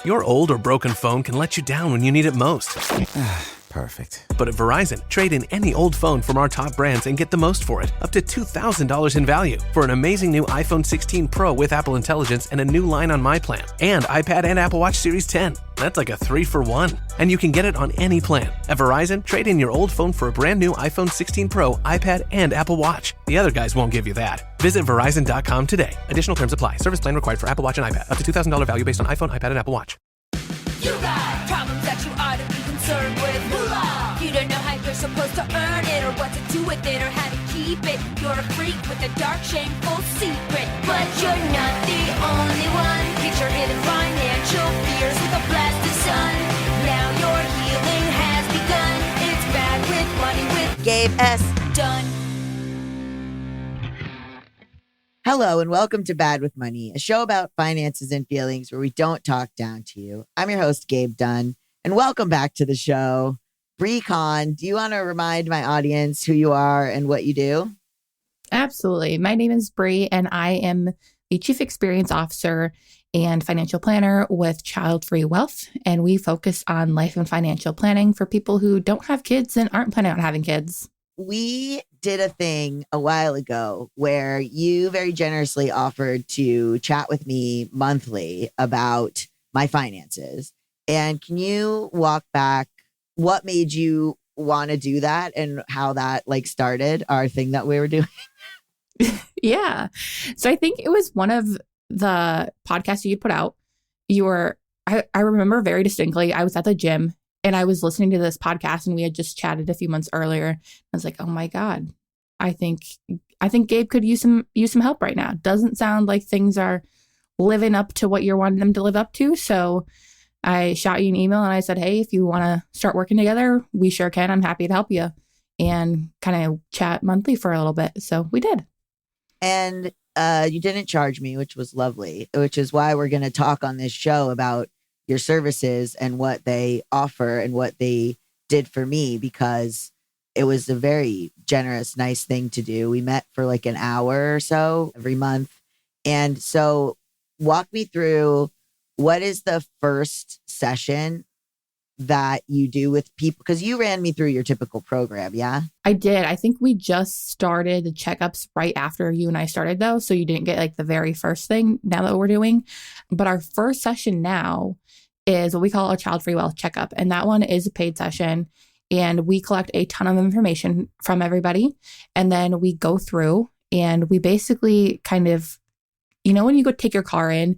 Your old or broken phone can let you down when you need it most. Perfect. But at Verizon, trade in any old phone from our top brands and get the most for it, up to $2,000 in value, for an amazing new iPhone 16 Pro with Apple Intelligence and a new line on My Plan, and iPad and Apple Watch Series 10. That's like a 3-for-1. And you can get it on any plan. At Verizon, trade in your old phone for a brand new iPhone 16 Pro, iPad, and Apple Watch. The other guys won't give you that. Visit Verizon.com today. Additional terms apply. Service plan required for Apple Watch and iPad. Up to $2,000 value based on iPhone, iPad, and Apple Watch. You got problems that you ought to be concerned with. Moolah. You don't know how you're supposed to earn it, or what to do with it, or how to keep it. You're a freak with a dark, shameful secret. But you're not the only one. Get your hidden financial fears with a blast of sun. Now your healing has begun. It's Bad with Money with Gabe S. Dunn. Hello and welcome to Bad with Money, a show about finances and feelings where we don't talk down to you. I'm your host, Gabe Dunn, and welcome back to the show. Bri Conn, do you want to remind my audience who you are and what you do? Absolutely. My name is Bri, and I am the Chief Experience Officer and Financial Planner with Childfree Wealth, and we focus on life and financial planning for people who don't have kids and aren't planning on having kids. We did a thing a while ago where you very generously offered to chat with me monthly about my finances. And can you walk back what made you want to do that and how that started our thing that we were doing? Yeah. So I think it was one of the podcasts you put out. I remember very distinctly, I was at the gym and I was listening to this podcast, and we had just chatted a few months earlier. I was like, oh my God, I think Gabe could use some help right now. Doesn't sound like things are living up to what you're wanting them to live up to. So I shot you an email and I said, hey, if you want to start working together, we sure can. I'm happy to help you, and kind of chat monthly for a little bit. So we did. And you didn't charge me, which was lovely, which is why we're going to talk on this show about your services and what they offer and what they did for me, because it was a very generous, nice thing to do. We met for like an hour or so every month. And so walk me through, what is the first session that you do with people? Because you ran me through your typical program, yeah? I did. I think we just started the checkups right after you and I started, though. So you didn't get like the very first thing now that we're doing. But our first session now is what we call a Childfree Wealth Checkup. And that one is a paid session. And we collect a ton of information from everybody. And then we go through and we basically kind of, when you go take your car in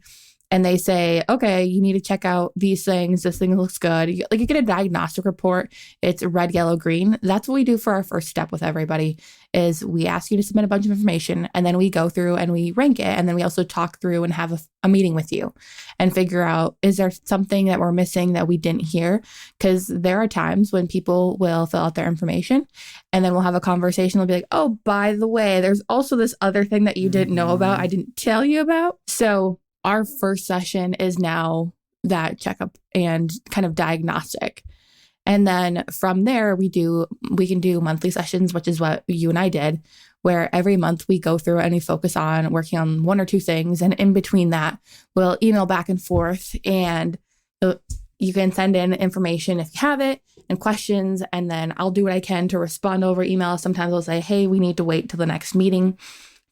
and they say, okay, you need to check out these things. This thing looks good. You get a diagnostic report. It's red, yellow, green. That's what we do for our first step with everybody, is we ask you to submit a bunch of information, and then we go through and we rank it. And then we also talk through and have a meeting with you and figure out, is there something that we're missing that we didn't hear? Because there are times when people will fill out their information and then we'll have a conversation. They'll be like, oh, by the way, there's also this other thing that you didn't know about. I didn't tell you about. So our first session is now that checkup and kind of diagnostic. And then from there, we can do monthly sessions, which is what you and I did, where every month we go through and we focus on working on one or two things. And in between that, we'll email back and forth, and you can send in information if you have it and questions. And then I'll do what I can to respond over email. Sometimes I'll say, hey, we need to wait till the next meeting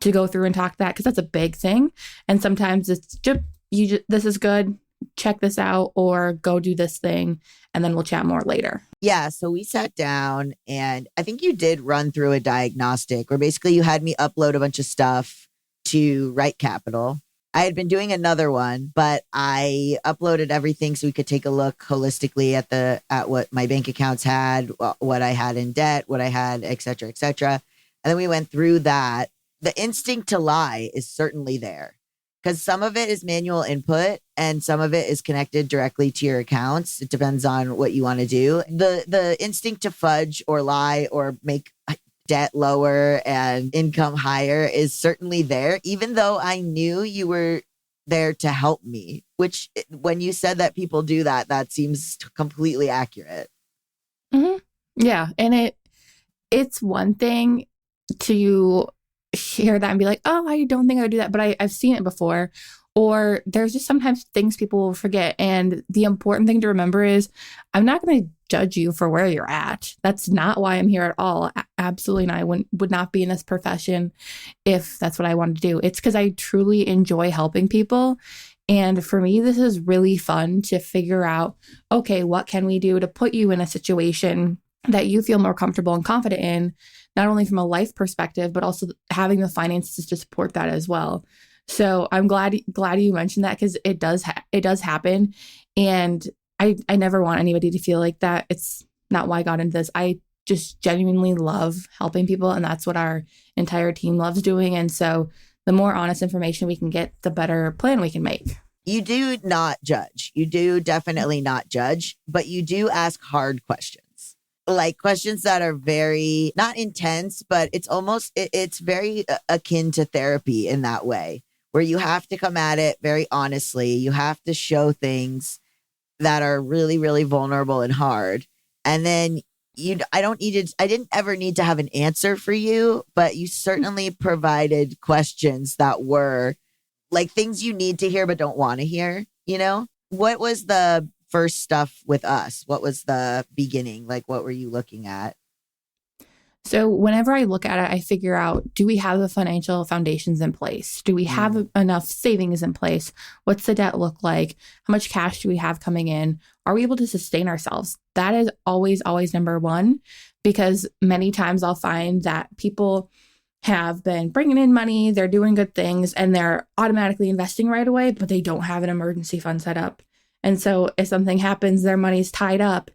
to go through and talk that, because that's a big thing. And sometimes it's just, this is good, check this out, or go do this thing, and then we'll chat more later. Yeah. So we sat down, and I think you did run through a diagnostic where basically you had me upload a bunch of stuff to Right Capital. I had been doing another one, but I uploaded everything so we could take a look holistically at what my bank accounts had, what I had in debt, what I had, et cetera, et cetera. And then we went through that. The instinct to lie is certainly there, because some of it is manual input and some of it is connected directly to your accounts. It depends on what you want to do. The instinct to fudge or lie or make debt lower and income higher is certainly there, even though I knew you were there to help me, which when you said that people do that, that seems completely accurate. Mm-hmm. Yeah. And it's one thing to hear that and be like, oh, I don't think I would do that. But I've seen it before. Or there's just sometimes things people will forget. And the important thing to remember is I'm not going to judge you for where you're at. That's not why I'm here at all. Absolutely not. I would not be in this profession if that's what I wanted to do. It's because I truly enjoy helping people. And for me, this is really fun to figure out, okay, what can we do to put you in a situation that you feel more comfortable and confident in, not only from a life perspective, but also having the finances to support that as well. So I'm glad you mentioned that, because it does happen. And I never want anybody to feel like that. It's not why I got into this. I just genuinely love helping people, and that's what our entire team loves doing. And so the more honest information we can get, the better plan we can make. You do not judge. You do definitely not judge, but you do ask hard questions. Like questions that are very, not intense, but it's very akin to therapy in that way, where you have to come at it very honestly. You have to show things that are really, really vulnerable and hard. And then I didn't ever need to have an answer for you, but you certainly provided questions that were like things you need to hear but don't want to hear, you know? What was the first stuff with us? What was the beginning? Like, what were you looking at? So whenever I look at it, I figure out, do we have the financial foundations in place? Do we have enough savings in place? What's the debt look like? How much cash do we have coming in? Are we able to sustain ourselves? That is always, always number one, because many times I'll find that people have been bringing in money, they're doing good things, and they're automatically investing right away, but they don't have an emergency fund set up. And so if something happens, their money's tied up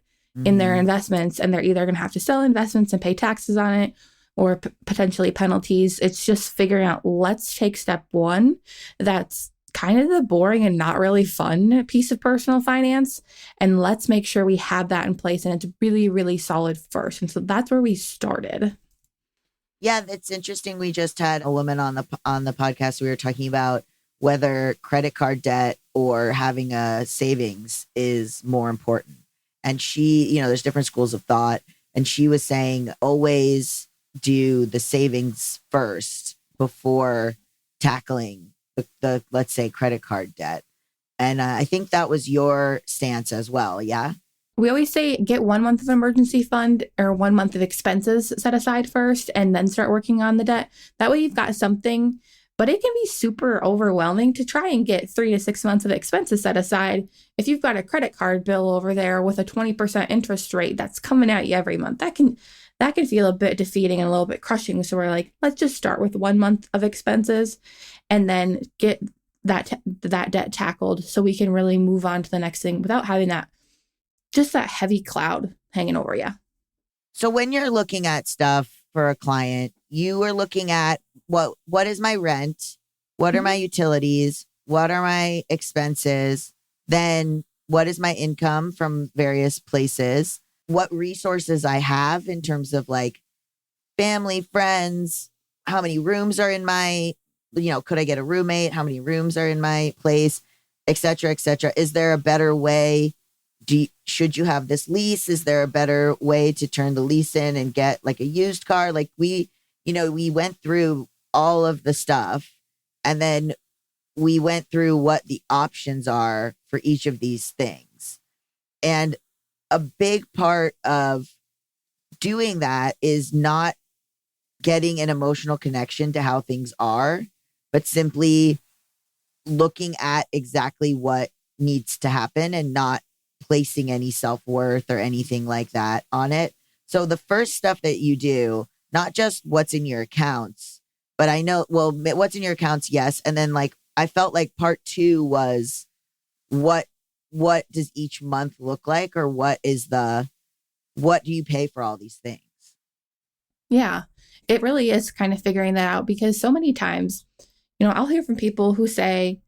in their investments, and they're either going to have to sell investments and pay taxes on it, or potentially penalties. It's just figuring out, let's take step one. That's kind of the boring and not really fun piece of personal finance. And let's make sure we have that in place, and it's really, really solid first. And so that's where we started. Yeah, it's interesting. We just had a woman on the podcast. We were talking about whether credit card debt or having a savings is more important. And she, there's different schools of thought. And she was saying, always do the savings first before tackling the let's say, credit card debt. And I think that was your stance as well. Yeah. We always say get 1 month of emergency fund or 1 month of expenses set aside first, and then start working on the debt. That way you've got something. But it can be super overwhelming to try and get 3 to 6 months of expenses set aside if you've got a credit card bill over there with a 20% interest rate that's coming at you every month. That can feel a bit defeating and a little bit crushing. So we're like, let's just start with 1 month of expenses and then get that debt tackled, so we can really move on to the next thing without having that heavy cloud hanging over you. So when you're looking at stuff for a client, you are looking at what is my rent? What are my utilities? What are my expenses? Then what is my income from various places? What resources I have in terms of like family, friends, how many rooms are in my, could I get a roommate? How many rooms are in my place, et cetera, et cetera. Is there a better way? Should you have this lease? Is there a better way to turn the lease in and get like a used car? Like we went through all of the stuff, and then we went through what the options are for each of these things. And a big part of doing that is not getting an emotional connection to how things are, but simply looking at exactly what needs to happen and not placing any self-worth or anything like that on it. So the first stuff that you do, not just what's in your accounts, but I know, what's in your accounts, yes. And then like, I felt like part 2 was what does each month look like, or what do you pay for all these things? Yeah, it really is kind of figuring that out, because so many times, I'll hear from people who say,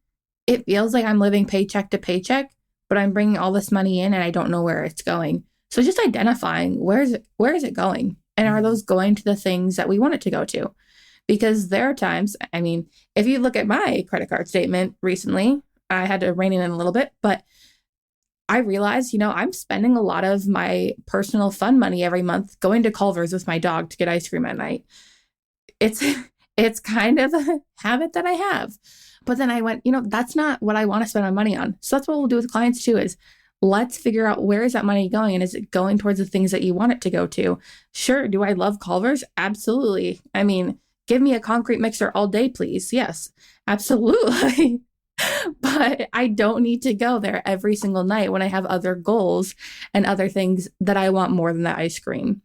it feels like I'm living paycheck to paycheck, but I'm bringing all this money in and I don't know where it's going. So just identifying where is it going? And are those going to the things that we want it to go to? Because there are times, if you look at my credit card statement recently, I had to rein it in a little bit, but I realized, I'm spending a lot of my personal fun money every month going to Culver's with my dog to get ice cream at night. It's It's kind of a habit that I have. But then I went, that's not what I want to spend my money on. So that's what we'll do with clients too, is let's figure out, where is that money going? And is it going towards the things that you want it to go to? Sure. Do I love Culver's? Absolutely. I mean, give me a concrete mixer all day, please. Yes, absolutely. But I don't need to go there every single night when I have other goals and other things that I want more than that ice cream.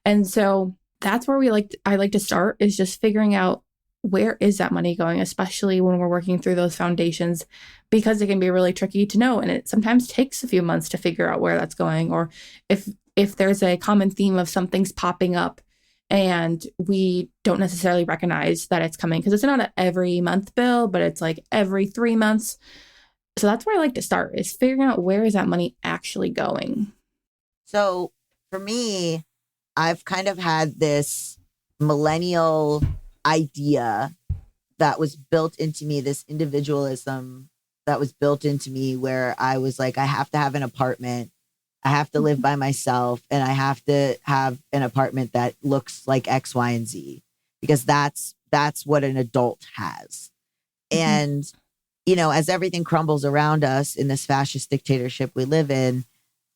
And so that's where I like to start, is just figuring out, where is that money going, especially when we're working through those foundations, because it can be really tricky to know. And it sometimes takes a few months to figure out where that's going, or if there's a common theme of something's popping up and we don't necessarily recognize that it's coming, because it's not an every month bill, but it's like every 3 months. So that's where I like to start, is figuring out, where is that money actually going. So for me, I've kind of had this millennial idea that was built into me, this individualism that was built into me, where I was like, I have to have an apartment, I have to live by myself, and I have to have an apartment that looks like X, Y, and Z, because that's what an adult has. And, as everything crumbles around us in this fascist dictatorship we live in,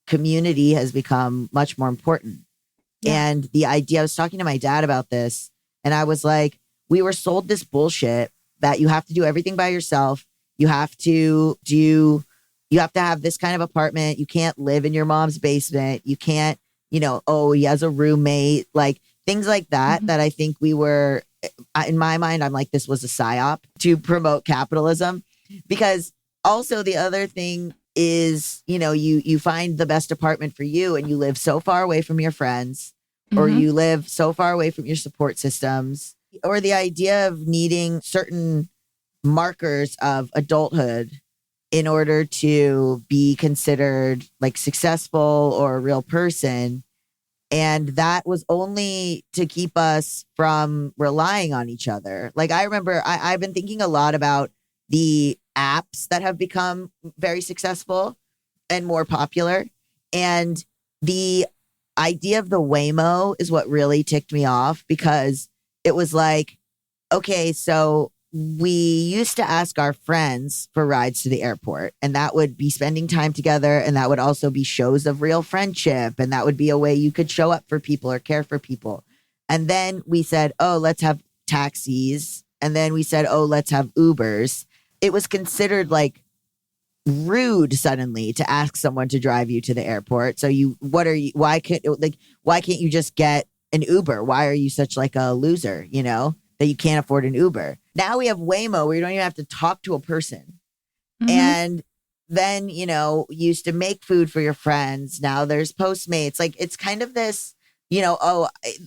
community has become much more important. Yeah. And the idea, I was talking to my dad about this, and I was like, we were sold this bullshit that you have to do everything by yourself. You have to have this kind of apartment. You can't live in your mom's basement. You can't, he has a roommate, like things like that, that I think we were, in my mind, I'm like, this was a psyop to promote capitalism. Because also the other thing is, you find the best apartment for you, and you live so far away from your friends, or you live so far away from your support systems, or the idea of needing certain markers of adulthood in order to be considered like successful or a real person. And that was only to keep us from relying on each other. Like, I remember I've been thinking a lot about the apps that have become very successful and more popular. And the idea of the Waymo is what really ticked me off, because it was like, okay, so we used to ask our friends for rides to the airport, and that would be spending time together, and that would also be shows of real friendship, and that would be a way you could show up for people or care for people. And then we said, oh, let's have taxis. And then we said, oh, let's have Ubers. It was considered like rude suddenly to ask someone to drive you to the airport. So why can't you just get an Uber? Why are you such like a loser, that you can't afford an Uber? Now we have Waymo, where you don't even have to talk to a person. And then, you used to make food for your friends. Now there's Postmates. Like, it's kind of this,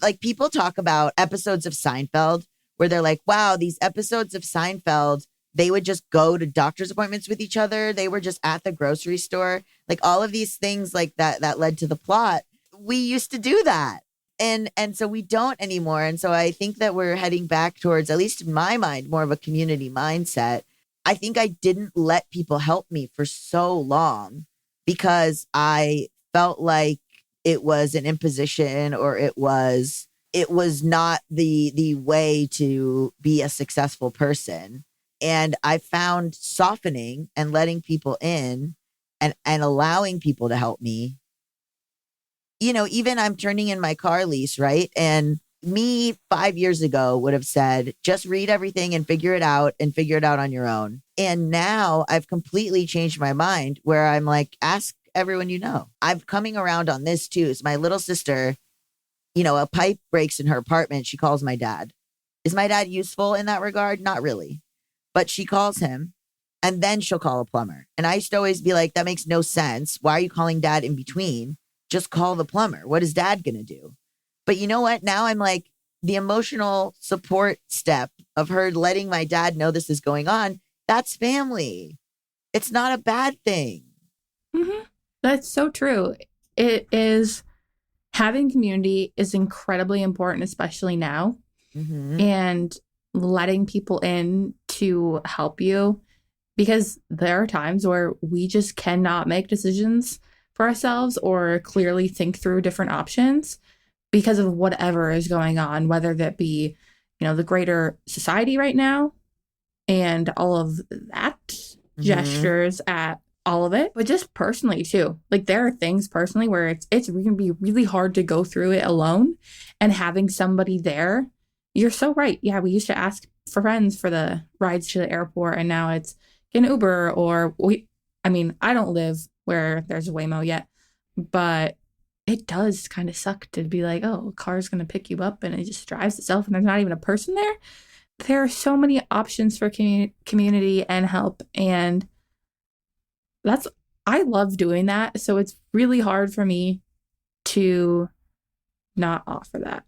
like people talk about episodes of Seinfeld where they're like, wow, these episodes of Seinfeld, they would just go to doctor's appointments with each other. They were just at the grocery store. Like, all of these things like that led to the plot. We used to do that. And so we don't anymore. And so I think that we're heading back towards, at least in my mind, more of a community mindset. I think I didn't let people help me for so long because I felt like it was an imposition, or it was not the way to be a successful person. And I found softening and letting people in and allowing people to help me. Even I'm turning in my car lease, right? And me 5 years ago would have said, just read everything and figure it out on your own. And now I've completely changed my mind, where I'm like, ask everyone you know. I'm coming around on this too. It's my little sister, a pipe breaks in her apartment. She calls my dad. Is my dad useful in that regard? Not really. But she calls him, and then she'll call a plumber. And I used to always be like, that makes no sense. Why are you calling dad in between? Just call the plumber. What is dad going to do? But you know what? Now I'm like, the emotional support step of her letting my dad know this is going on, that's family. It's not a bad thing. That's so true. It is. Having community is incredibly important, especially now. And letting people in to help you, because there are times where we just cannot make decisions for ourselves or clearly think through different options because of whatever is going on, whether that be, the greater society right now and all of that gestures at all of it, but just personally too. Like there are things personally where it's going to be really hard to go through it alone, and having somebody there. You're so right. Yeah, we used to ask for friends for the rides to the airport, and now it's an Uber or I don't live where there's a Waymo yet, but it does kind of suck to be like, oh, a car's going to pick you up and it just drives itself and there's not even a person there. There are so many options for community and help, and I love doing that. So it's really hard for me to not offer that.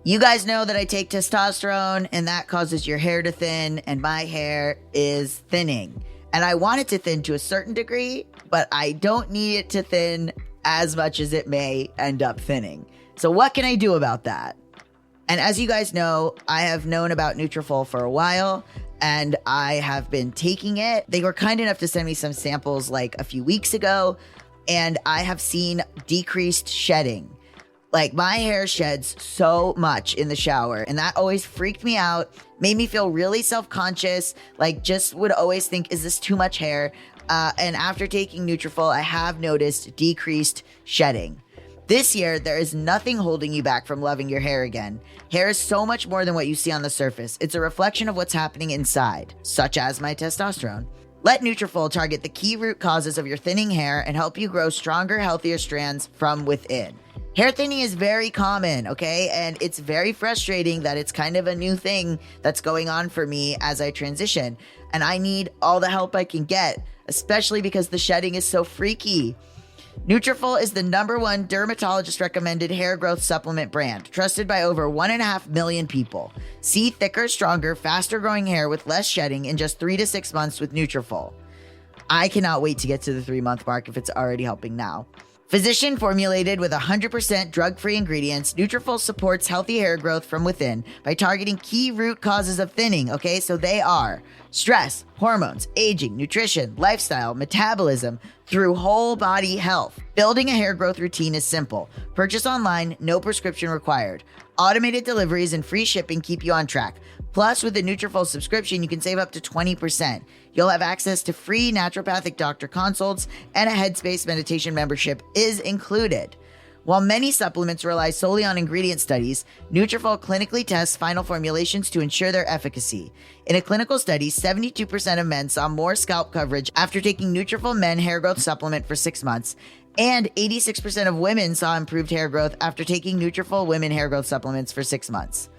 You guys know that I take testosterone and that causes your hair to thin, and my hair is thinning. And I want it to thin to a certain degree, but I don't need it to thin as much as it may end up thinning. So what can I do about that? And as you guys know, I have known about Nutrafol for a while, and I have been taking it. They were kind enough to send me some samples like a few weeks ago, and I have seen decreased shedding. Like my hair sheds so much in the shower, and that always freaked me out, made me feel really self-conscious, like just would always think, is this too much hair? And after taking Nutrafol, I have noticed decreased shedding. This year, there is nothing holding you back from loving your hair again. Hair is so much more than what you see on the surface. It's a reflection of what's happening inside, such as my testosterone. Let Nutrafol target the key root causes of your thinning hair and help you grow stronger, healthier strands from within. Hair thinning is very common, okay? And it's very frustrating that it's kind of a new thing that's going on for me as I transition. And I need all the help I can get, especially because the shedding is so freaky. Nutrafol is the #1 dermatologist recommended hair growth supplement brand, trusted by over 1.5 million people. See thicker, stronger, faster growing hair with less shedding in just 3 to 6 months with Nutrafol. I cannot wait to get to the 3-month mark if it's already helping now. Physician formulated with 100% drug-free ingredients, Nutrafol supports healthy hair growth from within by targeting key root causes of thinning, okay? So they are stress, hormones, aging, nutrition, lifestyle, metabolism, through whole body health. Building a hair growth routine is simple. Purchase online, no prescription required. Automated deliveries and free shipping keep you on track. Plus, with a Nutrafol subscription, you can save up to 20%. You'll have access to free naturopathic doctor consults, and a Headspace meditation membership is included. While many supplements rely solely on ingredient studies, Nutrafol clinically tests final formulations to ensure their efficacy. In a clinical study, 72% of men saw more scalp coverage after taking Nutrafol Men Hair Growth Supplement for 6 months, and 86% of women saw improved hair growth after taking Nutrafol Women Hair Growth Supplements for 6 months.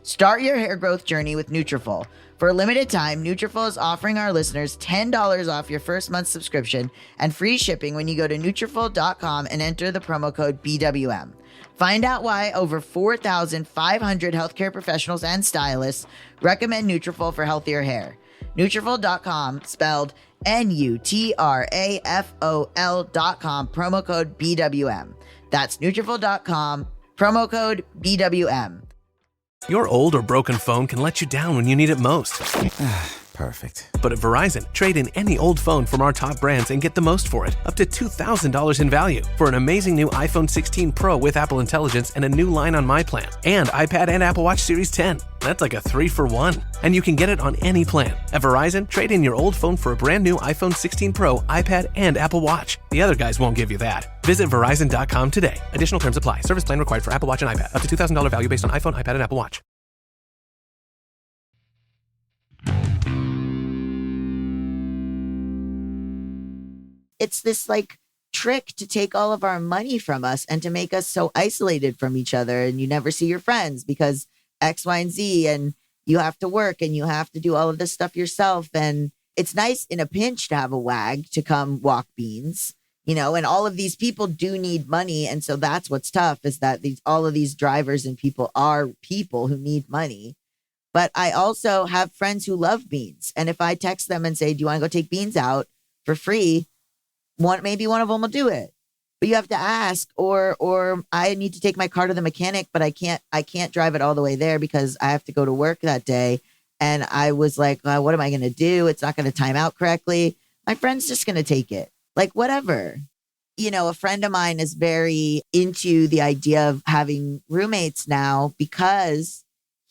Start your hair growth journey with Nutrafol. For a limited time, Nutrafol is offering our listeners $10 off your first month's subscription and free shipping when you go to Nutrafol.com and enter the promo code BWM. Find out why over 4,500 healthcare professionals and stylists recommend Nutrafol for healthier hair. Nutrafol.com, spelled Nutrafol.com, promo code BWM. That's Nutrafol.com, promo code BWM. Your old or broken phone can let you down when you need it most. Perfect. But at Verizon, trade in any old phone from our top brands and get the most for it, up to $2,000 in value, for an amazing new iPhone 16 Pro with Apple Intelligence and a new line on My Plan, and iPad and Apple Watch Series 10. That's like a 3-for-1. And you can get it on any plan. At Verizon, trade in your old phone for a brand new iPhone 16 Pro, iPad, and Apple Watch. The other guys won't give you that. Visit Verizon.com today. Additional terms apply. Service plan required for Apple Watch and iPad. Up to $2,000 value based on iPhone, iPad, and Apple Watch. It's this like trick to take all of our money from us and to make us so isolated from each other, and you never see your friends because X, Y, and Z, and you have to work and you have to do all of this stuff yourself. And it's nice in a pinch to have a wag to come walk beans, and all of these people do need money. And so that's what's tough, is that all of these drivers and people are people who need money. But I also have friends who love beans. And if I text them and say, do you want to go take beans out for free? Maybe one of them will do it, but you have to ask, or I need to take my car to the mechanic, but I can't drive it all the way there because I have to go to work that day. And I was like, what am I going to do? It's not going to time out correctly. My friend's just going to take it. Like, whatever. a friend of mine is very into the idea of having roommates now because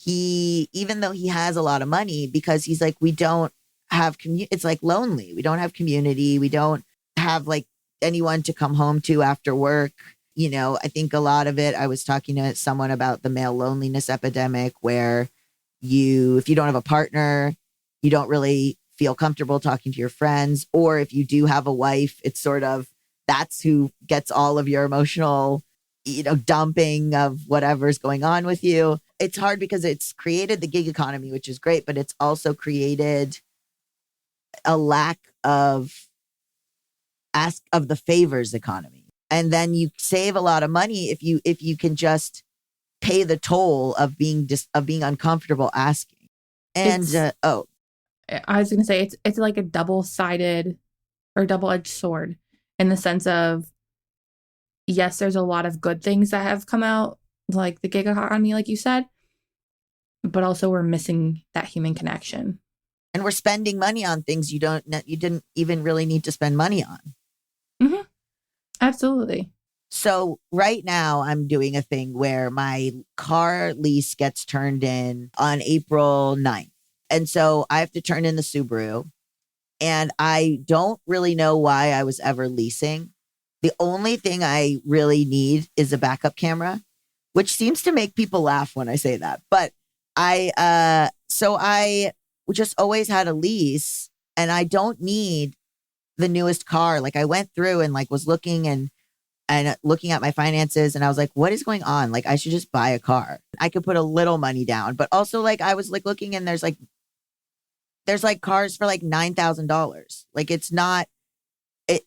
even though he has a lot of money, because he's like, we don't have it's like lonely. We don't have community. We don't have like anyone to come home to after work. I think a lot of it, I was talking to someone about the male loneliness epidemic where if you don't have a partner, you don't really feel comfortable talking to your friends. Or if you do have a wife, it's sort of, that's who gets all of your emotional, dumping of whatever's going on with you. It's hard because it's created the gig economy, which is great, but it's also created a lack of the favors economy. And then you save a lot of money if you can just pay the toll of being uncomfortable asking. And I was going to say it's like a double-sided or double-edged sword in the sense of, yes, there's a lot of good things that have come out, like the gig economy, like you said, but also we're missing that human connection. And we're spending money on things you didn't even really need to spend money on. Mm-hmm. Absolutely. So right now I'm doing a thing where my car lease gets turned in on April 9th. And so I have to turn in the Subaru. And I don't really know why I was ever leasing. The only thing I really need is a backup camera, which seems to make people laugh when I say that. But I just always had a lease and I don't need the newest car. Like I went through and like was looking and looking at my finances and I was like, what is going on? Like I should just buy a car. I could put a little money down, but also like I was like looking and there's like cars for like $9,000. Like it's not,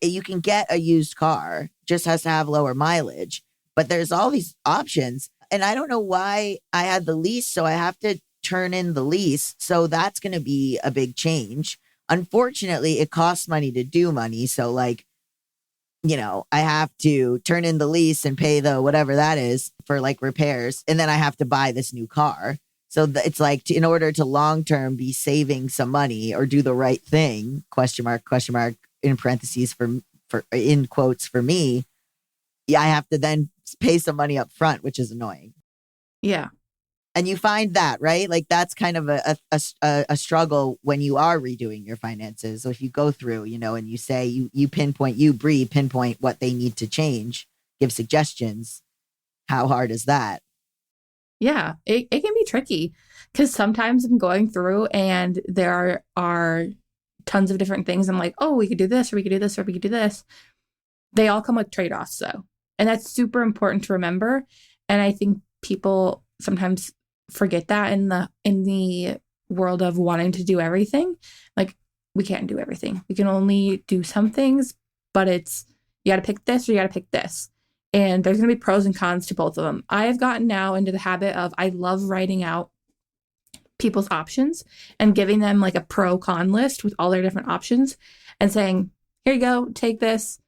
you can get a used car, just has to have lower mileage, but there's all these options. And I don't know why I had the lease. So I have to turn in the lease. So that's going to be a big change. Unfortunately, it costs money to do money. So like, I have to turn in the lease and pay the whatever that is for like repairs. And then I have to buy this new car. So it's like in order to long term be saving some money or do the right thing, question mark, in parentheses for in quotes for me, I have to then pay some money up front, which is annoying. Yeah. And you find that, right? Like that's kind of a struggle when you are redoing your finances. So if you go through, and you say you Bri pinpoint what they need to change, give suggestions. How hard is that? Yeah, it can be tricky because sometimes I'm going through and there are tons of different things. I'm like, oh, we could do this or we could do this or we could do this. They all come with trade-offs though. And that's super important to remember. And I think people sometimes forget that in the world of wanting to do everything. Like we can't do everything. We can only do some things, but it's, you got to pick this or you got to pick this. And there's going to be pros and cons to both of them. I have gotten now into the habit of, I love writing out people's options and giving them like a pro con list with all their different options and saying, here you go, take this.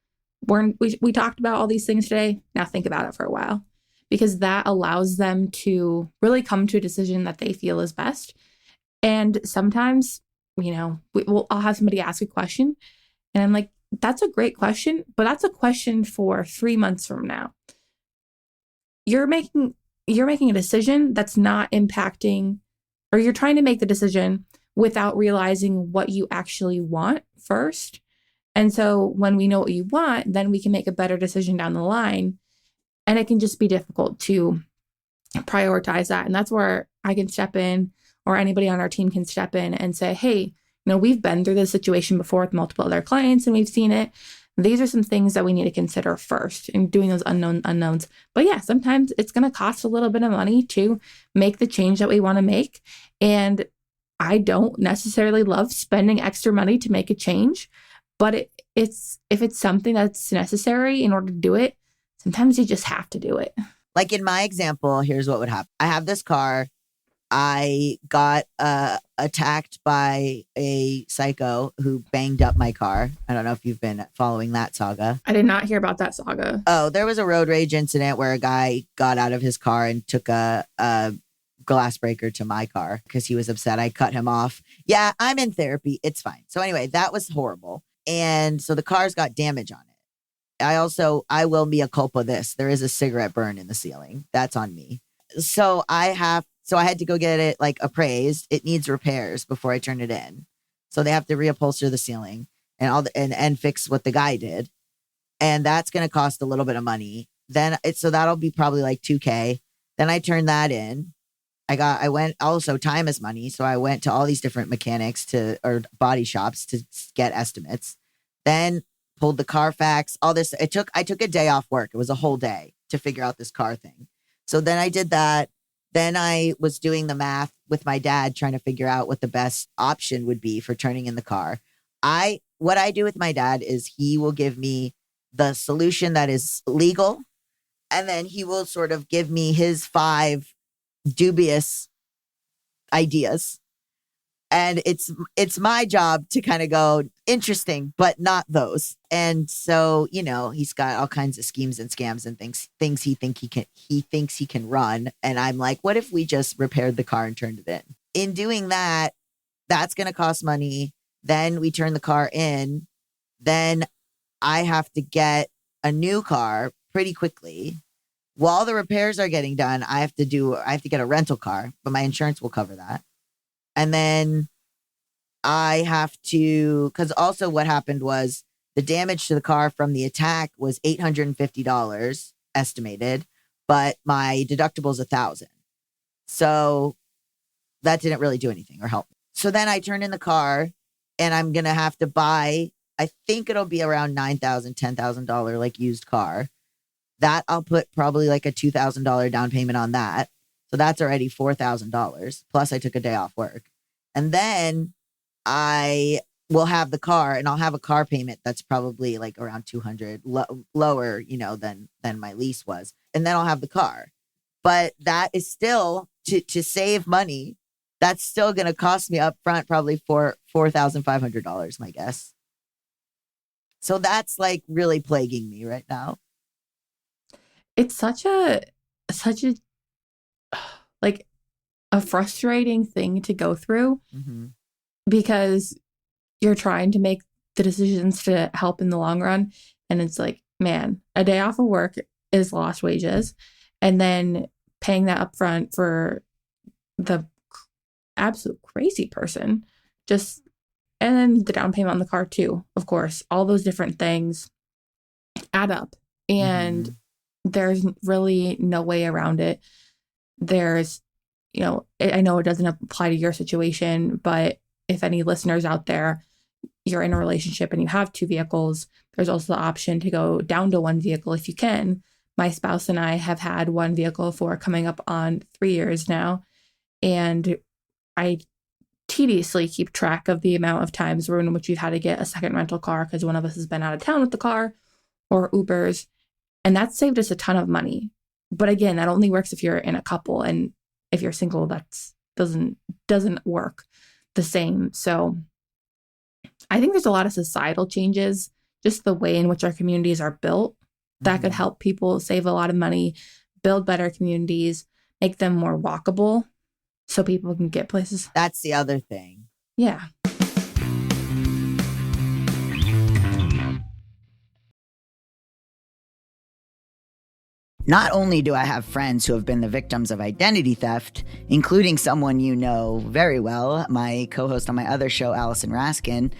We talked about all these things today. Now think about it for a while, because that allows them to really come to a decision that they feel is best. And sometimes, I'll have somebody ask a question and I'm like, that's a great question, but that's a question for 3 months from now. You're making a decision that's not impacting, or you're trying to make the decision without realizing what you actually want first. And so when we know what you want, then we can make a better decision down the line. And it can just be difficult to prioritize that. And that's where I can step in, or anybody on our team can step in and say, hey, we've been through this situation before with multiple other clients and we've seen it. These are some things that we need to consider first in doing those unknowns. But yeah, sometimes it's going to cost a little bit of money to make the change that we want to make. And I don't necessarily love spending extra money to make a change, but if it's something that's necessary in order to do it, sometimes you just have to do it. Like in my example, here's what would happen. I have this car. I got attacked by a psycho who banged up my car. I don't know if you've been following that saga. I did not hear about that saga. Oh, there was a road rage incident where a guy got out of his car and took a glass breaker to my car because he was upset. I cut him off. Yeah, I'm in therapy. It's fine. So anyway, that was horrible. And so the car's got damage on it. I will mea culpa this. There is a cigarette burn in the ceiling. That's on me. So I had to go get it like appraised. It needs repairs before I turn it in. So they have to reupholster the ceiling and fix what the guy did. And that's going to cost a little bit of money. So that'll be probably like $2,000. Then I turned that in. I went also, time is money. So I went to all these different mechanics or body shops to get estimates. Then pulled the Carfax, all this. I took a day off work. It was a whole day to figure out this car thing. So then I did that. Then I was doing the math with my dad, trying to figure out what the best option would be for turning in the car. What I do with my dad is he will give me the solution that is legal. And then he will sort of give me his 5 dubious ideas. And it's my job to kind of go, interesting, but not those. And so, he's got all kinds of schemes and scams and things he thinks he can run. And I'm like, what if we just repaired the car and turned it in? In doing that, that's going to cost money. Then we turn the car in. Then I have to get a new car pretty quickly. While the repairs are getting done, I have to get a rental car, but my insurance will cover that. And then I have to, because also what happened was the damage to the car from the attack was $850 estimated, but my deductible is $1,000. So that didn't really do anything or help. So then I turn in the car and I'm going to have to buy, I think it'll be around $9,000, $10,000 like used car. That I'll put probably like a $2,000 down payment on that. So that's already $4,000. Plus I took a day off work. And then I will have the car and I'll have a car payment that's probably like around $200 lower, than my lease was. And then I'll have the car. But that is still to save money. That's still going to cost me up front probably for $4,500, my guess. So that's like really plaguing me right now. It's such a like a frustrating thing to go through because you're trying to make the decisions to help in the long run. And it's like, man, a day off of work is lost wages. And then paying that upfront for the absolute crazy person, and then the down payment on the car too, of course, all those different things add up. And there's really no way around it. There's, I know it doesn't apply to your situation, but if any listeners out there, you're in a relationship and you have 2 vehicles, there's also the option to go down to 1 vehicle if you can. My spouse and I have had 1 vehicle for coming up on 3 years now. And I tediously keep track of the amount of times in which we've had to get a second rental car because one of us has been out of town with the car or Ubers. And that saved us a ton of money. But again, that only works if you're in a couple. And if you're single, that doesn't work the same. So I think there's a lot of societal changes, just the way in which our communities are built, that could help people save a lot of money, build better communities, make them more walkable so people can get places. That's the other thing. Yeah. Not only do I have friends who have been the victims of identity theft, including someone you know very well, my co-host on my other show, Allison Raskin,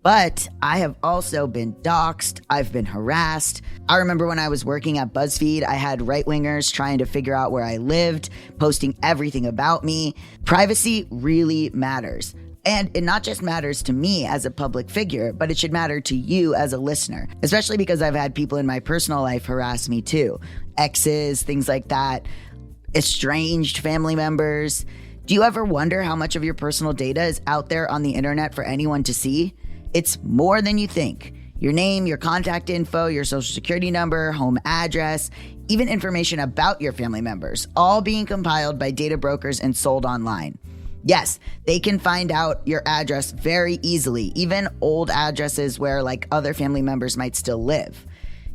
but I have also been doxxed. I've been harassed. I remember when I was working at BuzzFeed, I had right-wingers trying to figure out where I lived, posting everything about me. Privacy really matters. And it not just matters to me as a public figure, but it should matter to you as a listener, especially because I've had people in my personal life harass me too. Exes, things like that, estranged family members. Do you ever wonder how much of your personal data is out there on the internet for anyone to see? It's more than you think. Your name, your contact info, your social security number, home address, even information about your family members, all being compiled by data brokers and sold online. Yes, they can find out your address very easily, even old addresses where like other family members might still live.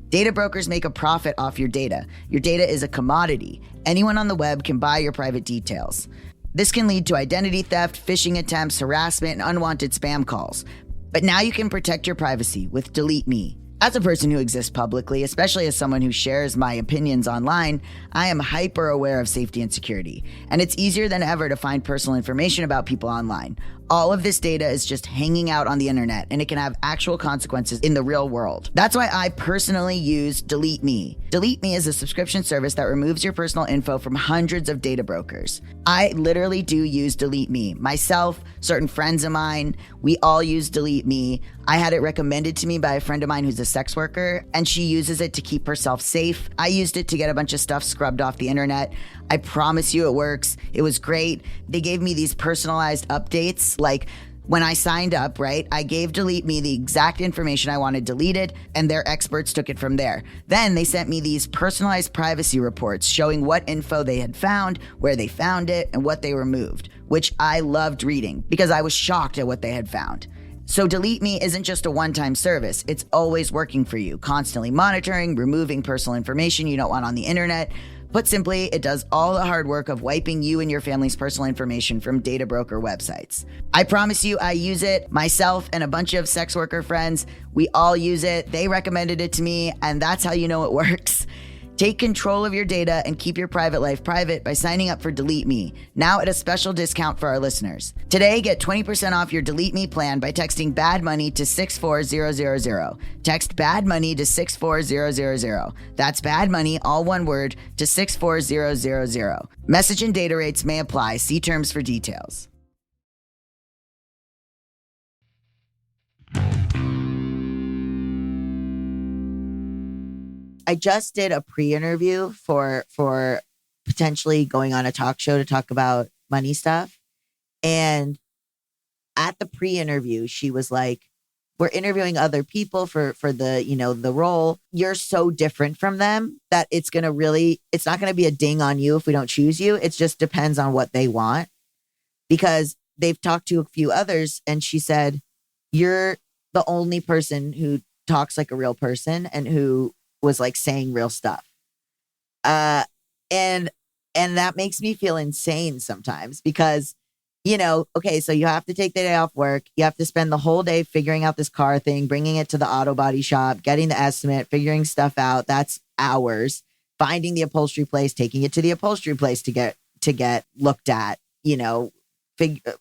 Data brokers make a profit off your data. Your data is a commodity. Anyone on the web can buy your private details. This can lead to identity theft, phishing attempts, harassment, and unwanted spam calls. But now you can protect your privacy with Delete Me. As a person who exists publicly, especially as someone who shares my opinions online, I am hyper aware of safety and security, and it's easier than ever to find personal information about people online. All of this data is just hanging out on the internet, and it can have actual consequences in the real world. That's why I personally use Delete Me. Delete Me is a subscription service that removes your personal info from hundreds of data brokers. I literally do use Delete Me. Myself, certain friends of mine, we all use Delete Me. I had it recommended to me by a friend of mine who's a sex worker, and she uses it to keep herself safe. I used it to get a bunch of stuff scrubbed off the internet. I promise you it works. It was great. They gave me these personalized updates. Like when I signed up, right, I gave Delete Me the exact information I wanted deleted, and their experts took it from there. Then they sent me these personalized privacy reports showing what info they had found, where they found it, and what they removed, which I loved reading because I was shocked at what they had found. So Delete Me isn't just a one-time service. It's always working for you, constantly monitoring, removing personal information you don't want on the internet. Put simply, it does all the hard work of wiping you and your family's personal information from data broker websites. I promise you, I use it. Myself and a bunch of sex worker friends, we all use it. They recommended it to me, and that's how you know it works. Take control of your data and keep your private life private by signing up for Delete Me, now at a special discount for our listeners. Today, get 20% off your Delete Me plan by texting BAD MONEY to 64000. Text BAD MONEY to 64000. That's BAD MONEY, all one word, to 64000. Message and data rates may apply. See terms for details. I just did a pre-interview for potentially going on a talk show to talk about money stuff. And at the pre-interview, she was like, we're interviewing other people for the, the role. You're so different from them that it's not going to be a ding on you if we don't choose you. It just depends on what they want, because they've talked to a few others. And she said, you're the only person who talks like a real person and who was like saying real stuff. And that makes me feel insane sometimes because, okay, so you have to take the day off work. You have to spend the whole day figuring out this car thing, bringing it to the auto body shop, getting the estimate, figuring stuff out. That's hours. Finding the upholstery place, taking it to the upholstery place to get looked at,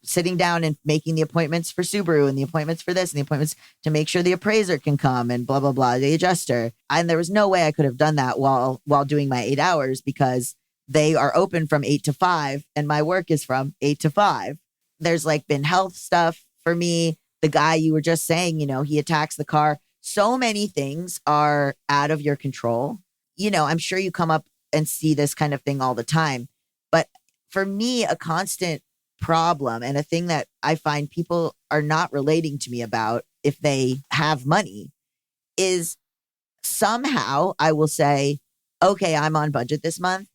sitting down and making the appointments for Subaru and the appointments for this and the appointments to make sure the appraiser can come and blah, blah, blah, the adjuster. And there was no way I could have done that while doing my 8 hours because they are open from 8 to 5 and my work is from 8 to 5. There's been health stuff for me. The guy you were just saying, he attacks the car. So many things are out of your control. I'm sure you come up and see this kind of thing all the time. But for me, a constant problem and a thing that I find people are not relating to me about if they have money is somehow I will say, okay, I'm on budget this month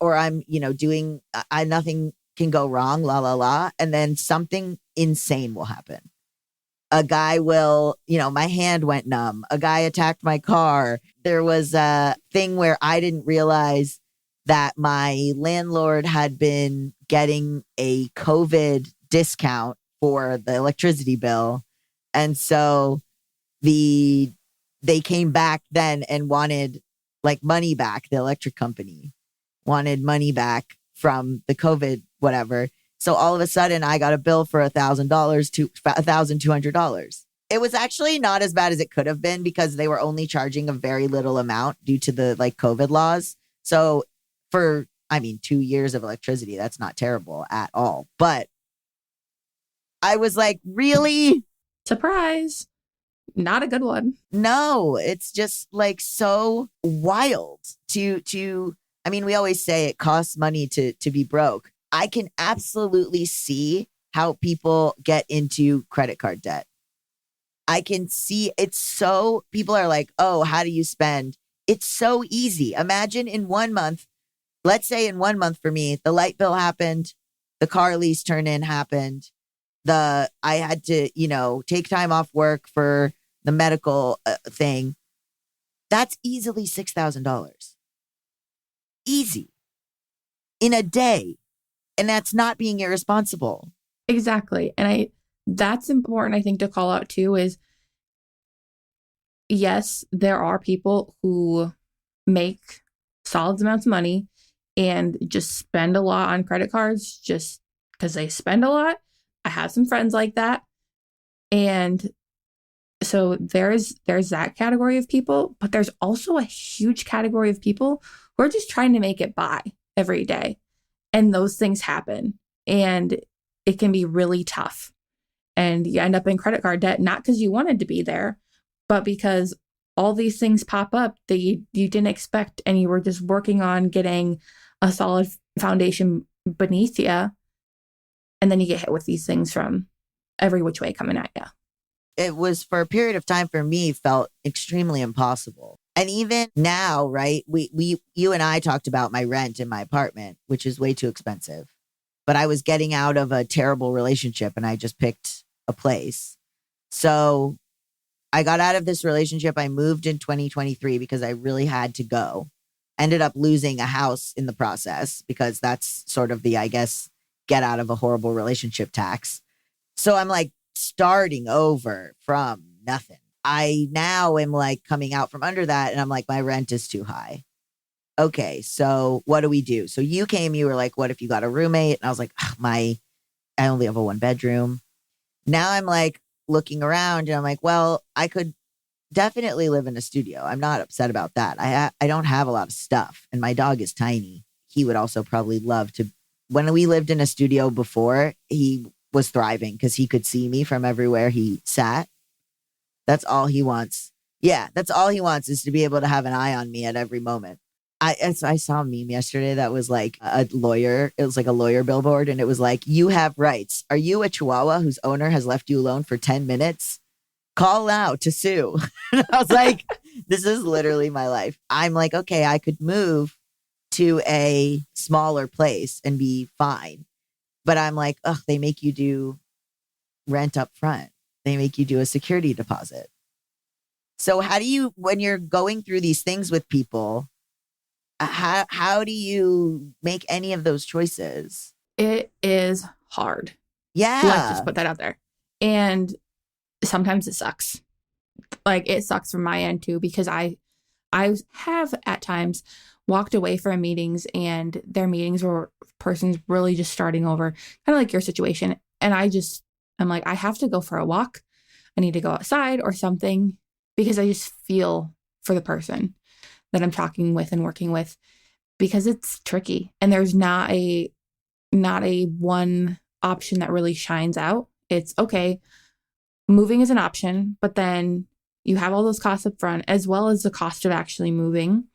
or I'm, doing, nothing can go wrong, la, la, la. And then something insane will happen. A guy will, my hand went numb. A guy attacked my car. There was a thing where I didn't realize that my landlord had been getting a COVID discount for the electricity bill. And so they came back then and wanted money back. The electric company wanted money back from the COVID, whatever. So all of a sudden I got a bill for $1,000 to $1,200. It was actually not as bad as it could have been because they were only charging a very little amount due to the COVID laws. So for 2 years of electricity, that's not terrible at all. But I was like, really? Surprise. Not a good one. No, it's just so wild to we always say it costs money to be broke. I can absolutely see how people get into credit card debt. I can see people are like, oh, how do you spend? It's so easy. Imagine in 1 month, let's say in 1 month for me, the light bill happened, the car lease turn in happened, I had to, take time off work for the medical thing. That's easily $6,000. Easy. In a day. And that's not being irresponsible. Exactly. And that's important, I think, to call out too, is yes, there are people who make solid amounts of money and just spend a lot on credit cards just because they spend a lot. I have some friends like that. And so there's that category of people, but there's also a huge category of people who are just trying to make it by every day. And those things happen. And it can be really tough. And you end up in credit card debt, not because you wanted to be there, but because all these things pop up that you didn't expect, and you were just working on getting a solid foundation beneath you. And then you get hit with these things from every which way coming at you. It was, for a period of time, for me, felt extremely impossible. And even now, right, you and I talked about my rent in my apartment, which is way too expensive. But I was getting out of a terrible relationship and I just picked a place. So I got out of this relationship. I moved in 2023 because I really had to go. Ended up losing a house in the process because that's sort of the, I guess, get out of a horrible relationship tax. So I'm like starting over from nothing. I now am like coming out from under that and I'm like, my rent is too high. Okay, so what do we do? So you were like, what if you got a roommate? And I was like, I only have a 1-bedroom. Now I'm like looking around and I'm like, well, I could definitely live in a studio. I'm not upset about that. I don't have a lot of stuff and my dog is tiny. He would also probably love to. When we lived in a studio before, he was thriving because he could see me from everywhere he sat. That's all he wants. Yeah, that's all he wants, is to be able to have an eye on me at every moment. I saw a meme yesterday that was like a lawyer. It was like a lawyer billboard. And it was like, you have rights. Are you a Chihuahua whose owner has left you alone for 10 minutes? Call now to sue. And I was like, this is literally my life. I'm like, okay, I could move to a smaller place and be fine. But I'm like, they make you do rent up front. They make you do a security deposit. So how do you, when you're going through these things with people, how do you make any of those choices? It is hard. Yeah. Let's just put that out there. And sometimes it sucks. Like, it sucks from my end too, because I have at times walked away from meetings, and their meetings were persons really just starting over, kind of like your situation. And I'm like, I have to go for a walk. I need to go outside or something, because I just feel for the person that I'm talking with and working with, because it's tricky. And there's not a one option that really shines out. It's okay, moving is an option, but then you have all those costs up front, as well as the cost of actually moving.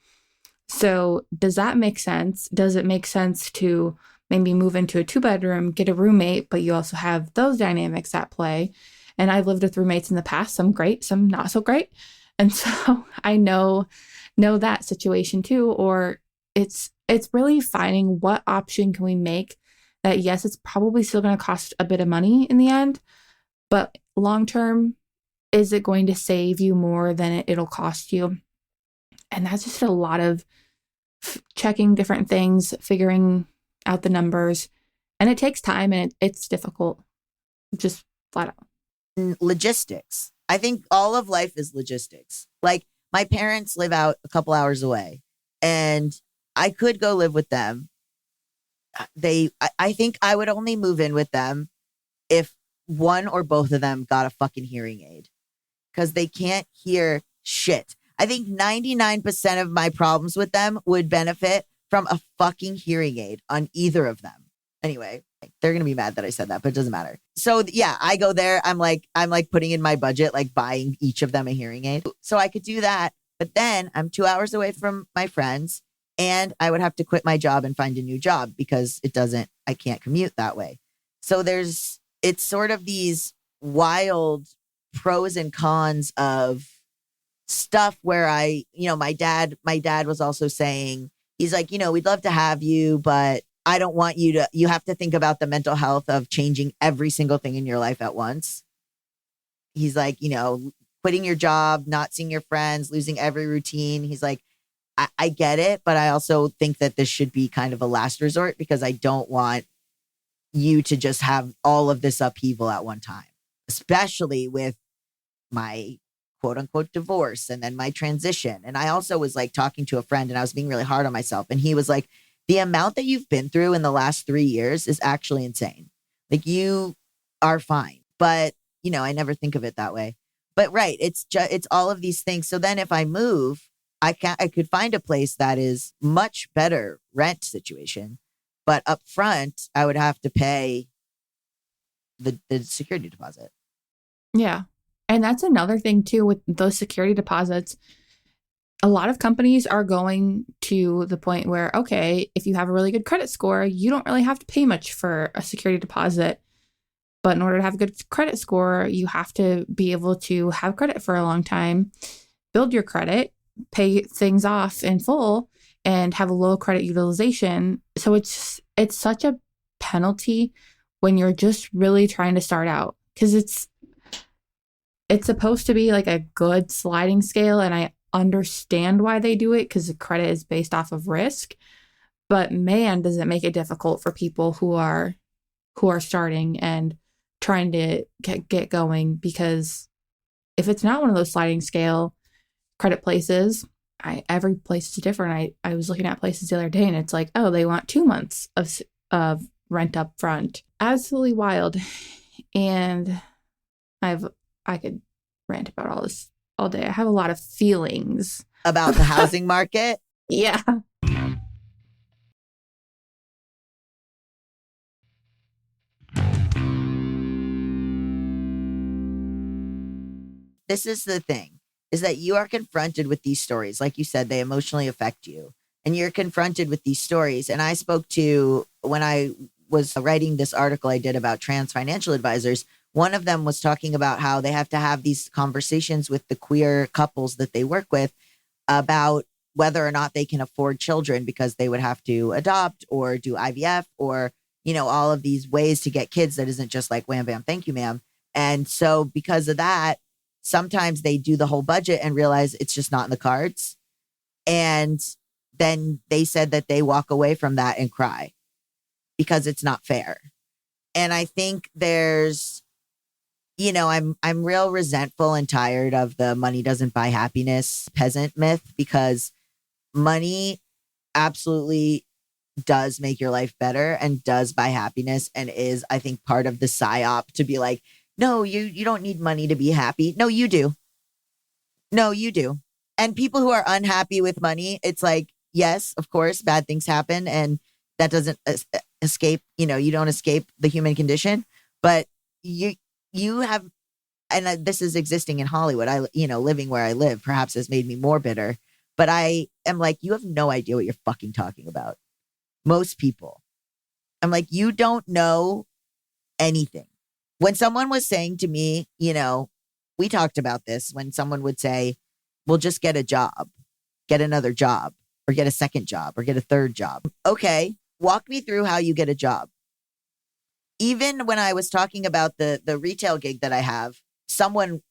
So does that make sense? Does it make sense to maybe move into a 2-bedroom, get a roommate, but you also have those dynamics at play? And I've lived with roommates in the past, some great, some not so great. And so I know that situation too. Or it's really finding what option can we make that, yes, it's probably still going to cost a bit of money in the end, but long term, is it going to save you more than it'll cost you? And that's just a lot of checking different things, figuring out the numbers. And it takes time, and it's difficult, just flat out. Logistics. I think all of life is logistics. Like, my parents live out a couple hours away, and I could go live with them. I think I would only move in with them if one or both of them got a fucking hearing aid, because they can't hear shit. I think 99% of my problems with them would benefit from a fucking hearing aid on either of them. Anyway, they're going to be mad that I said that, but it doesn't matter. So yeah, I go there. I'm like putting in my budget, like buying each of them a hearing aid. So I could do that. But then I'm 2 hours away from my friends, and I would have to quit my job and find a new job because I can't commute that way. So it's sort of these wild pros and cons of stuff where my dad was also saying, he's like, we'd love to have you, but I don't want you have to think about the mental health of changing every single thing in your life at once. He's like, quitting your job, not seeing your friends, losing every routine. He's like, I get it, but I also think that this should be kind of a last resort, because I don't want you to just have all of this upheaval at one time, especially with my quote unquote divorce and then my transition. And I also was like talking to a friend and I was being really hard on myself. And he was like, the amount that you've been through in the last 3 years is actually insane. Like you are fine. But, you know, I never think of it that way. But right, it's all of these things. So then if I move, I could find a place that is much better rent situation. But up front, I would have to pay the security deposit. Yeah. And that's another thing too with those security deposits. A lot of companies are going to the point where, okay, if you have a really good credit score, you don't really have to pay much for a security deposit. But in order to have a good credit score, you have to be able to have credit for a long time, build your credit, pay things off in full, and have a low credit utilization. So it's such a penalty when you're just really trying to start out, because it's supposed to be like a good sliding scale, and I understand why they do it because the credit is based off of risk. But man, does it make it difficult for people who are starting and trying to get going, because if it's not one of those sliding scale credit places, every place is different. I was looking at places the other day and it's like, oh, they want 2 months of rent up front. Absolutely wild. And I could rant about all this all day. I have a lot of feelings About the housing market? Yeah. This is the thing, is that you are confronted with these stories. Like you said, they emotionally affect you. And you're confronted with these stories. And I spoke to, when I was writing this article I did about trans financial advisors, one of them was talking about how they have to have these conversations with the queer couples that they work with about whether or not they can afford children, because they would have to adopt or do IVF or, you know, all of these ways to get kids that isn't just like wham, bam, thank you, ma'am. And so because of that, sometimes they do the whole budget and realize it's just not in the cards. And then they said that they walk away from that and cry because it's not fair. And I think there's, you know, I'm real resentful and tired of the money doesn't buy happiness peasant myth, because money absolutely does make your life better and does buy happiness, and is, I think, part of the psyop to be like, no, you don't need money to be happy. No, you do. No, you do. And people who are unhappy with money, it's like, yes, of course, bad things happen. And that doesn't escape, you know, you don't escape the human condition. But you have, and this is existing in Hollywood. Living where I live perhaps has made me more bitter. But I am like, you have no idea what you're fucking talking about. Most people. I'm like, you don't know anything. When someone was saying to me, you know, we talked about this, when someone would say, well, just get a job, get another job, or get a second job, or get a third job. Okay, walk me through how you get a job. Even when I was talking about the retail gig that I have, someone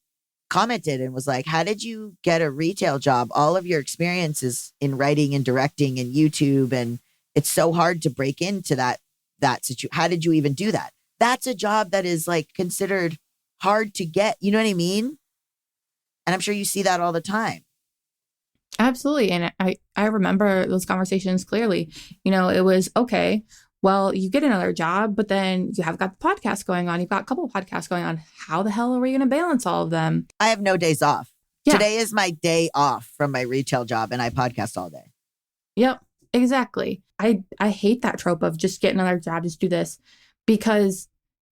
commented and was like, how did you get a retail job? All of your experiences in writing and directing and YouTube, and it's so hard to break into that situation. How did you even do that? That's a job that is like considered hard to get. You know what I mean? And I'm sure you see that all the time. Absolutely. And I remember those conversations clearly. You know, it was, okay, well, you get another job, but then you have got the podcast going on. You've got a couple of podcasts going on. How the hell are we going to balance all of them? I have no days off. Yeah. Today is my day off from my retail job, and I podcast all day. Yep, exactly. I hate that trope of just get another job, just do this. Because,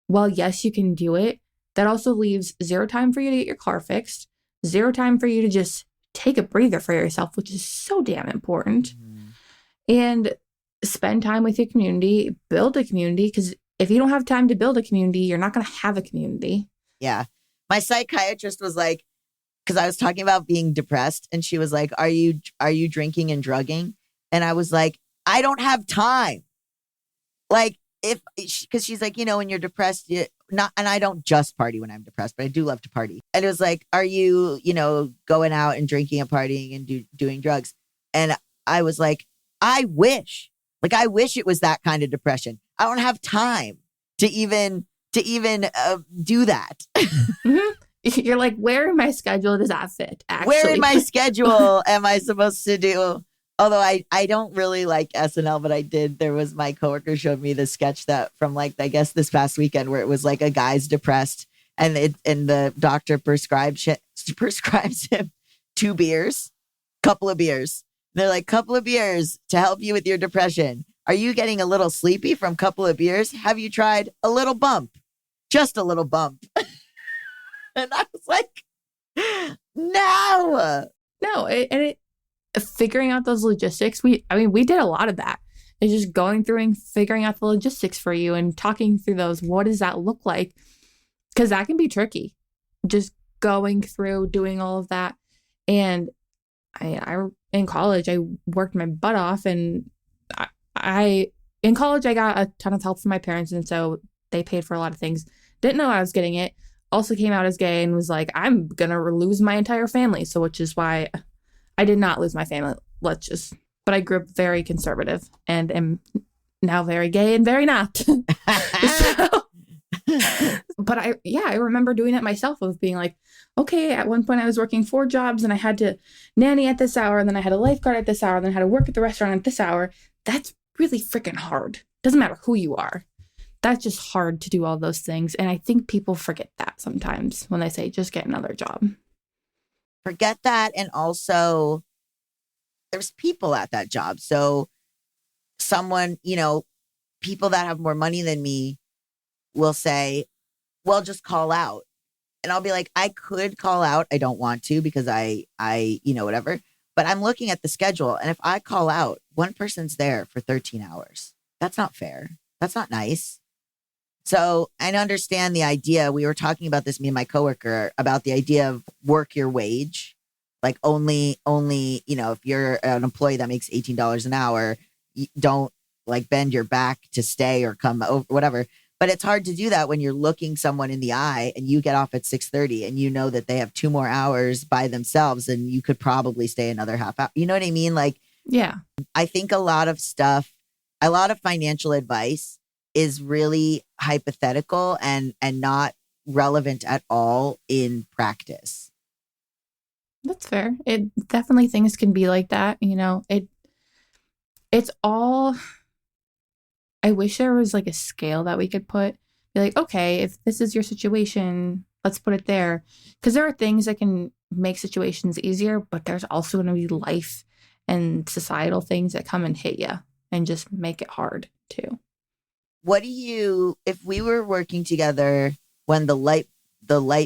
well, yes, you can do it. That also leaves zero time for you to get your car fixed, zero time for you to just take a breather for yourself, which is so damn important. Mm-hmm. And spend time with your community, build a community, because if you don't have time to build a community, you're not going to have a community. Yeah. My psychiatrist was like, because I was talking about being depressed, and she was like, are you drinking and drugging? And I was like, I don't have time. Like, because she's like, you know, when you're depressed, and I don't just party when I'm depressed, but I do love to party. And it was like, are you, you know, going out and drinking and partying and doing drugs? And I was like, I wish it was that kind of depression. I don't have time to even do that. Mm-hmm. You're like, where in my schedule does that fit? Actually, Where in my schedule am I supposed to do? Although I don't really like SNL, but I did. There was my coworker showed me the sketch that from like, I guess this past weekend where it was like a guy's depressed and the doctor prescribes him 2 beers, couple of beers. They're like, couple of beers to help you with your depression. Are you getting a little sleepy from couple of beers? Have you tried a little bump? Just a little bump. And I was like, no. No, figuring out those logistics. We did a lot of that. It's just going through and figuring out the logistics for you and talking through those. What does that look like? Because that can be tricky. Just going through doing all of that. And I in college, I worked my butt off, and in college I got a ton of help from my parents, and so they paid for a lot of things. Didn't know I was getting it. Also came out as gay and was like, I'm gonna lose my entire family. So which is why I did not lose my family. But I grew up very conservative and am now very gay and very not. But I remember doing it myself, of being like, okay, at one point I was working 4 jobs and I had to nanny at this hour, and then I had a lifeguard at this hour, and then I had to work at the restaurant at this hour. That's really freaking hard. Doesn't matter who you are. That's just hard to do all those things. And I think people forget that sometimes when they say, just get another job. Forget that. And also, there's people at that job. So someone, people that have more money than me will say, well, just call out. And I'll be like, I could call out. I don't want to because I whatever. But I'm looking at the schedule. And if I call out, one person's there for 13 hours. That's not fair. That's not nice. So I understand the idea. We were talking about this, me and my coworker, about the idea of work your wage. Like only, if you're an employee that makes $18 an hour, you don't like bend your back to stay or come over, whatever. But it's hard to do that when you're looking someone in the eye and you get off at 6:30 and you know that they have 2 more hours by themselves and you could probably stay another half hour. You know what I mean? Like, yeah, I think a lot of financial advice is really hypothetical and not relevant at all in practice. That's fair. It definitely, things can be like that. It's all, I wish there was like a scale that we could put, be like, okay, if this is your situation, let's put it there. Because there are things that can make situations easier, but there's also going to be life and societal things that come and hit you and just make it hard too. What do you, if we were working together when the light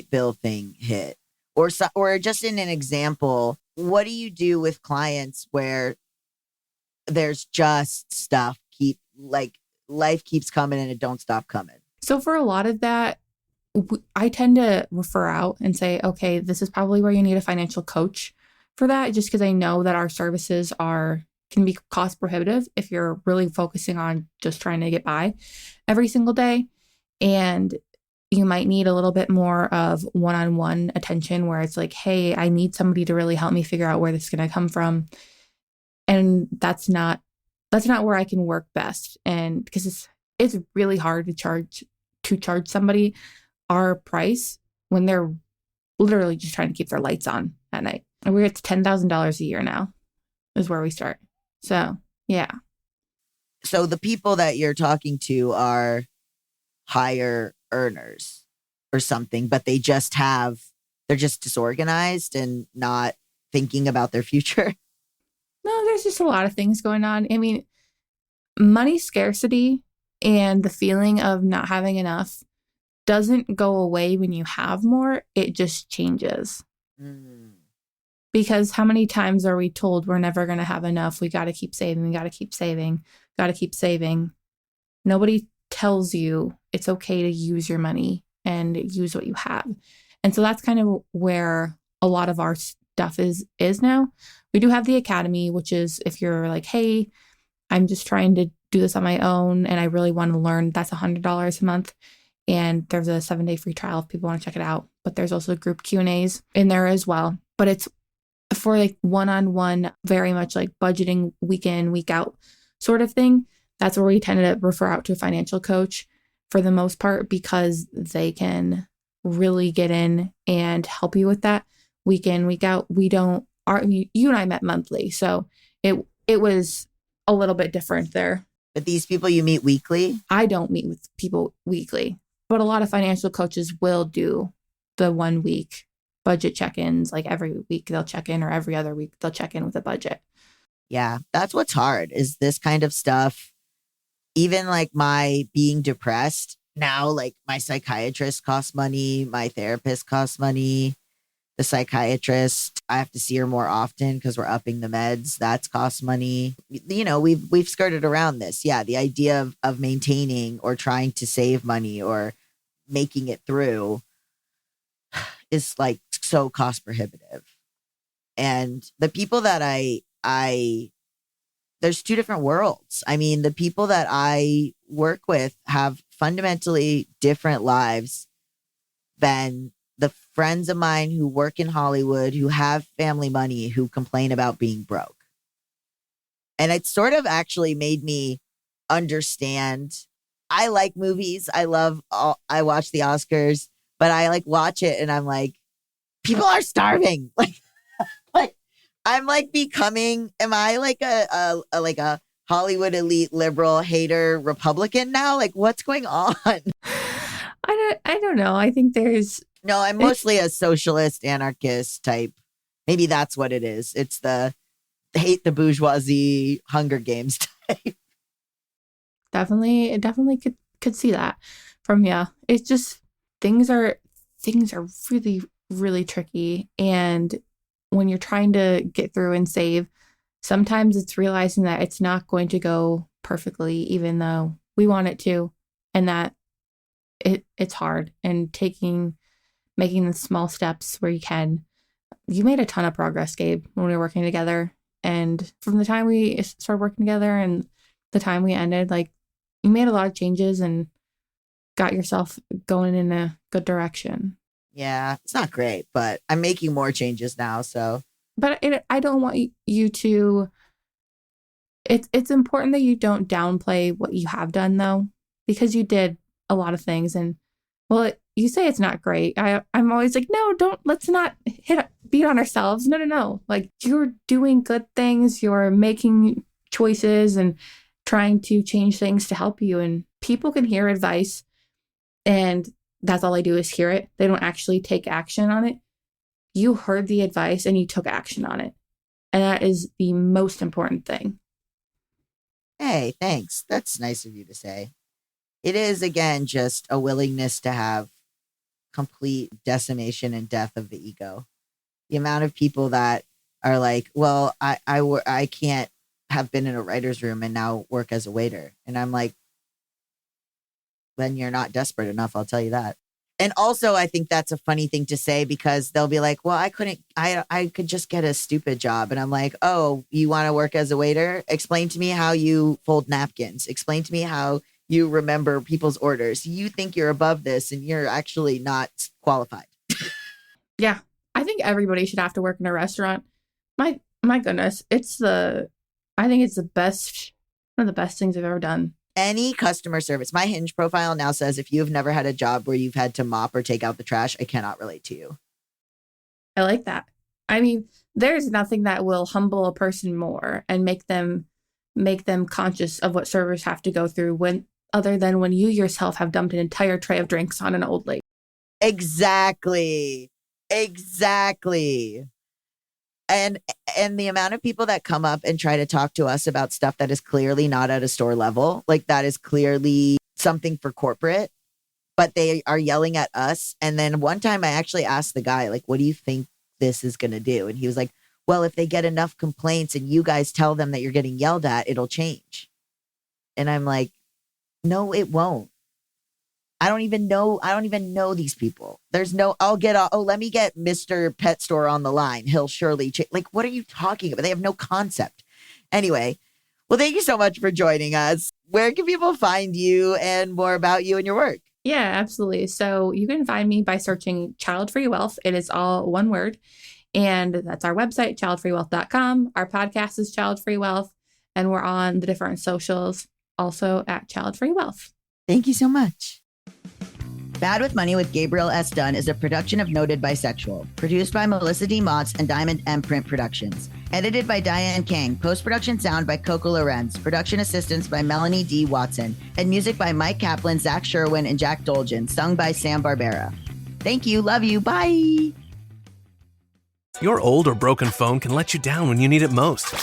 bill thing hit, or just in an example, what do you do with clients where there's just stuff life keeps coming and it don't stop coming? So for a lot of that, I tend to refer out and say, okay, this is probably where you need a financial coach for that, just because I know that our services can be cost prohibitive if you're really focusing on just trying to get by every single day. And you might need a little bit more of one-on-one attention where it's like, hey, I need somebody to really help me figure out where this is going to come from. And that's not where I can work best. And because it's really hard to charge somebody our price when they're literally just trying to keep their lights on at night. And we're at $10,000 a year now is where we start. So, yeah. So the people that you're talking to are higher earners or something, but they're just disorganized and not thinking about their future. No, there's just a lot of things going on. I mean, money scarcity and the feeling of not having enough doesn't go away when you have more. It just changes. Because how many times are we told we're never going to have enough? We got to keep saving. We got to keep saving. Got to keep saving. Nobody tells you it's okay to use your money and use what you have. And so that's kind of where a lot of our stuff is now. We do have the academy, which is if you're like, hey, I'm just trying to do this on my own and I really want to learn, that's $100 a month. And there's a 7-day free trial if people want to check it out. But there's also group Q&As in there as well. But it's for like one-on-one, very much like budgeting week in, week out sort of thing. That's where we tend to refer out to a financial coach for the most part, because they can really get in and help you with that week in, week out. We don't, you and I met monthly. So it was a little bit different there. But these people you meet weekly? I don't meet with people weekly, but a lot of financial coaches will do the 1 week budget check-ins. Like every week they'll check in, or every other week they'll check in with a budget. Yeah, that's what's hard, is this kind of stuff. Even like my being depressed now, like my psychiatrist costs money, my therapist costs money. The psychiatrist, I have to see her more often because we're upping the meds. That's cost money. You know, we've skirted around this. Yeah, the idea of maintaining or trying to save money or making it through is like so cost prohibitive. And the people that I there's two different worlds. I mean, the people that I work with have fundamentally different lives than the friends of mine who work in Hollywood, who have family money, who complain about being broke. And it sort of actually made me understand. I like movies. I watch the Oscars, but I like watch it and I'm like, people are starving. Like I'm like becoming, am I like a Hollywood elite liberal hater Republican now? Like what's going on? I don't know. I think No, I'm mostly a socialist anarchist type. Maybe that's what it is. It's the hate the bourgeoisie Hunger Games type. Definitely could see that from, yeah. It's just things are really, really tricky. And when you're trying to get through and save, sometimes it's realizing that it's not going to go perfectly, even though we want it to, and that it's hard, and making the small steps where you can. You made a ton of progress, Gabe, when we were working together. And from the time we started working together and the time we ended, like you made a lot of changes and got yourself going in a good direction. Yeah, it's not great, but I'm making more changes now. So, but I don't want you to. It's important that you don't downplay what you have done, though, because you did a lot of things. And well, you say it's not great. I'm always like, no, let's not beat on ourselves. No. Like you're doing good things. You're making choices and trying to change things to help you. And people can hear advice and that's all they do is hear it. They don't actually take action on it. You heard the advice and you took action on it. And that is the most important thing. Hey, thanks. That's nice of you to say. It is, again, just a willingness to have complete decimation and death of the ego. The amount of people that are like, well, I can't have been in a writer's room and now work as a waiter. And I'm like, then you're not desperate enough, I'll tell you that. And also, I think that's a funny thing to say because they'll be like, well, I could just get a stupid job. And I'm like, oh, you want to work as a waiter? Explain to me how you fold napkins. Explain to me how you remember people's orders. You think you're above this and you're actually not qualified. Yeah, I think everybody should have to work in a restaurant. My goodness, I think it's one of the best things I've ever done. Any customer service. My Hinge profile now says if you've never had a job where you've had to mop or take out the trash, I cannot relate to you. I like that. I mean, there's nothing that will humble a person more and make them conscious of what servers have to go through other than when you yourself have dumped an entire tray of drinks on an old lady. Exactly. And the amount of people that come up and try to talk to us about stuff that is clearly not at a store level, like that is clearly something for corporate, but they are yelling at us. And then one time I actually asked the guy, like, what do you think this is going to do? And he was like, well, if they get enough complaints and you guys tell them that you're getting yelled at, it'll change. And I'm like, no, it won't. I don't even know these people. Let me get Mr. Pet Store on the line. He'll surely like, what are you talking about? They have no concept. Anyway, well, thank you so much for joining us. Where can people find you and more about you and your work? Yeah, absolutely. So you can find me by searching Childfree Wealth. It is all one word. And that's our website, childfreewealth.com. Our podcast is Childfree Wealth. And we're on the different socials also at Childfree Wealth. Thank you so much. Bad with Money with Gabriel S. Dunn is a production of Noted Bisexual, produced by Melisa D. Monts and Diamond MPrint Productions. Edited by Diane Kang, post-production sound by Coco Llorens, production assistance by Melanie D. Watson, and music by Mike Kaplan, Zach Sherwin, and Jack Dolgen, sung by Sam Barbera. Thank you, love you, bye! Your old or broken phone can let you down when you need it most.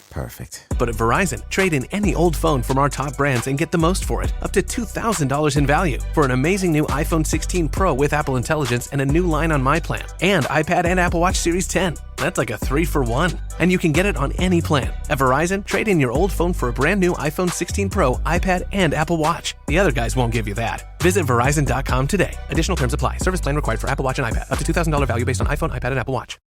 Perfect. But at Verizon, trade in any old phone from our top brands and get the most for it, up to $2,000 in value, for an amazing new iPhone 16 Pro with Apple Intelligence and a new line on My Plan, and iPad and Apple Watch Series 10. That's like a 3-for-1. And you can get it on any plan. At Verizon, trade in your old phone for a brand new iPhone 16 Pro, iPad, and Apple Watch. The other guys won't give you that. Visit Verizon.com today. Additional terms apply. Service plan required for Apple Watch and iPad. Up to $2,000 value based on iPhone, iPad, and Apple Watch.